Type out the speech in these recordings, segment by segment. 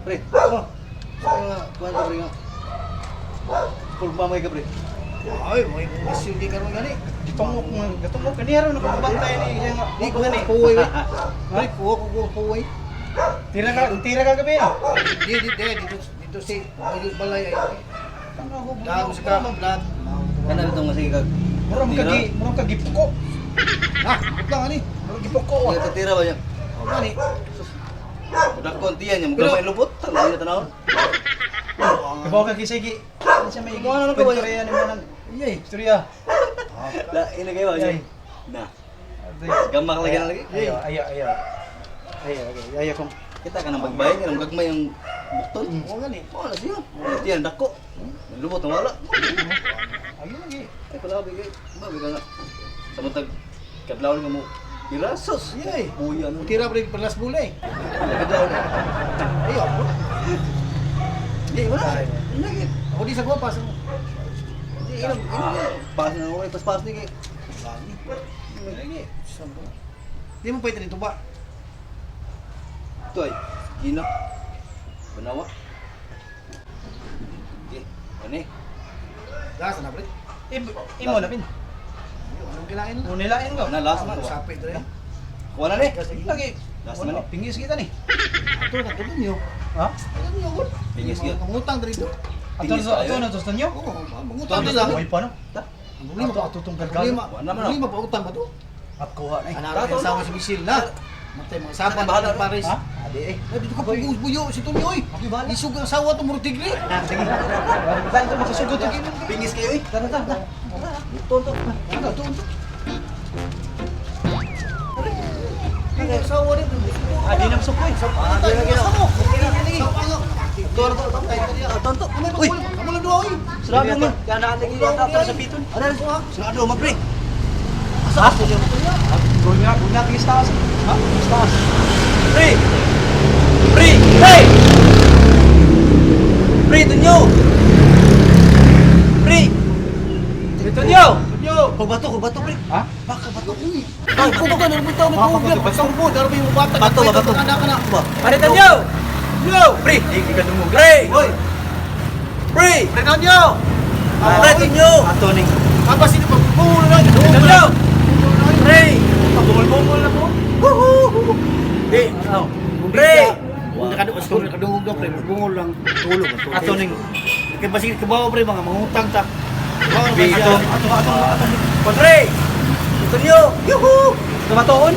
Pre. Oh. Kuan ka pre nga. Pulma may ka pre. Ay, may bumisyo di karon gani. Gatong mo kanira na pagbantay ni siya nga. Di ko gani kuwi. Ay, kuwi. Tira ka gabi ah. Dito si Ayos Balay ay. Dago sa ka, blood. Kana dito nga sige kag. Murang ka gipuko. Ha, utang ani. Murang gipuko. Ito tira ba niya? Gani. Udah kontian niya, magkamay lupot. Tanaw na tanaw. Kabaw ka kisigi. Ano siya may ano ka ba niya ni mo nang iyay, istorya. La ina kayo ba? Na. Gamak lagi na lagi. Ayo kung kita ka nang magbayad ng gagmay yung bukton. Oo gani. Wala siya. Tiyan dako. Lubot na wala. Ayun lagi. Ay pala bigay. Ba nga. Samantag kadlaw nga mo. Pirasos. Yay. Uy ano. Tira pre perlas bulay. Kadlaw na. Ayo. Di wala. Lagi. Ako di sa gupas mo. Di ina. Pas na oy pas ni kay. Lagi. Di mo pwede dito ba? Ito ay gina. Banawa. Okay. Ani. Gas na pre. Imo na pin. Anong kinain mo? Unilain ko. Na last man. Sapit re. Wala ni. Lagi. Last man ni. Pingis kita ni. Ato na to niyo. Ha? Ano niyo gud? Pingis gyud. Mangutang diri to. Ato na to niyo. Oo, mangutang diri lang. Ay pa no. Ta. Problema pa tutong Problema. Problema pa utang ba to? At kuha na. Anak ang sama si Misil na. Matay mga sapan Bahala. ng Paris. Ha? Adi eh. Dito ka buyo si Tony oy. Isug ang sawa to muro tigre. Sige. Dahil ito makasugot yung pingis kayo eh. Tara. Tonto. Ito. Ang sawa rin. Adi nang sukoy. Adi na gina. Tonto. Uy, kamu lang doon. Sarado mo. Ganaan lagi yung tatlo sa piton. Sarado mo pre. Asa ko diyan. Gunya tingis taas. Ha? Taas. Pre. Hey! Pre, tunyo. Pre. Tunyo. Kubato pre. Ha? Baka bato uy. Ay, kuno ka nang bitaw na program. Basta mo daro yung bata. Bato. Kana. Pare tunyo. Yo, pre. Hindi ka dumug. Pre. Oy. Pre. Pre kanyo. Pre tunyo. Ato ning. Apa sino pa bulo na Tunyo. Pre. Bumol na po. Di. Pre. Nakadungog na pre, bungol lang. Tulog. Ato ning. Kaya basig kabawa pre, mga mangutang ta. Ato. Pre. Tunyo. Yuhu. Tumatoon.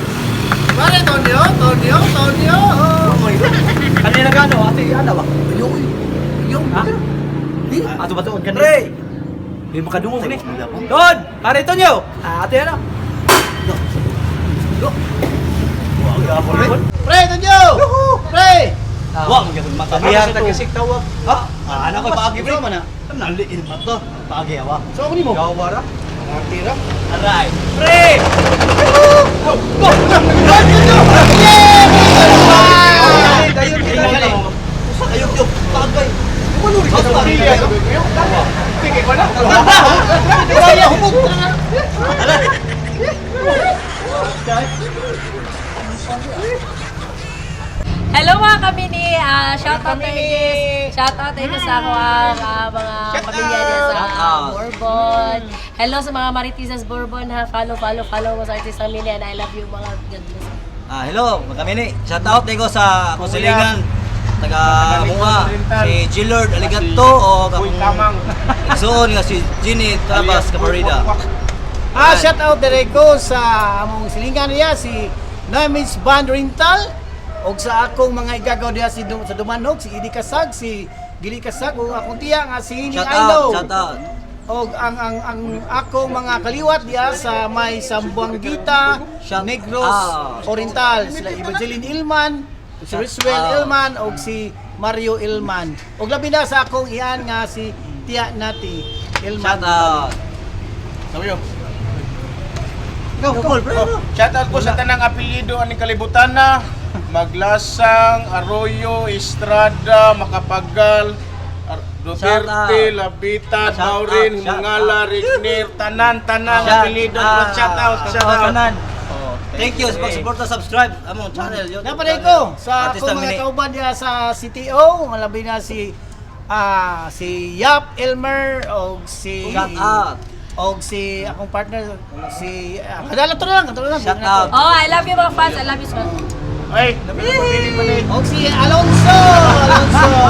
Pare, Tonyo. Kanina gano, ate ana ba? Yung. Ha? Di. Ato ba tuon kanina? Pre. Di makadungog ni. Don, pare Tonyo. Ate ana. Pre, Tonyo. Pre. Wag gyud matabihan ta kisik tawag. Ha? Ana ko paagi pre man na. Naliin pa to. Paagi awa. So ako nimo. Gawa bara. Tira. Aray. Pre. Dayon kita. Usa kayo gyud tagay. Kuno ri ka pamilya. Tingin ko na. Kaya humog. Hello mga kamini! Shoutout tayo sa mga pamilya niya sa Bourbon. Hello sa mga Maritisas Bourbon ha. Follow mo sa artist family and I love you mga God bless. Hello, magkamini. Shout out ko sa Kusilingan. Taga Munga, si Gillard Aligato o kamang igsoon nga si Ginny Trabas Camarida. Shout out dire ko sa among silingan niya si Namis Band Rental og sa akong mga igagaw diha sa Dumanog, si Idi Kasag, si Gili Kasag ug akong tiya nga si Hining Aino. Shout out. Og ang akong mga kaliwat diha sa may Sambuanguita, Negros Oriental, sila Evangeline Ilman, si Riswell Ilman og si Mario Ilman. Og labi na sa akong iyan nga si tiya nati Ilman. Shout out. Sabiyo. Go, bro. Shout out po sa tanang apelyido aning kalibutan na Maglasang, Arroyo, Estrada, Makapagal, Duterte, Labita, Taurin, Hingala, Rigner, tanan apelyido. Shout out. Tanan. Thank you sa pag-support sa subscribe among channel. YouTube Napaday channel. ko sa Artista akong mga Mini. kauban diya sa CTO, malabi na si Yap Elmer o si Shout out. si akong partner si kadala to lang. Shout out. Oh, I love you mga fans. I love you so much. Ay, napili pa din. O si Alonso.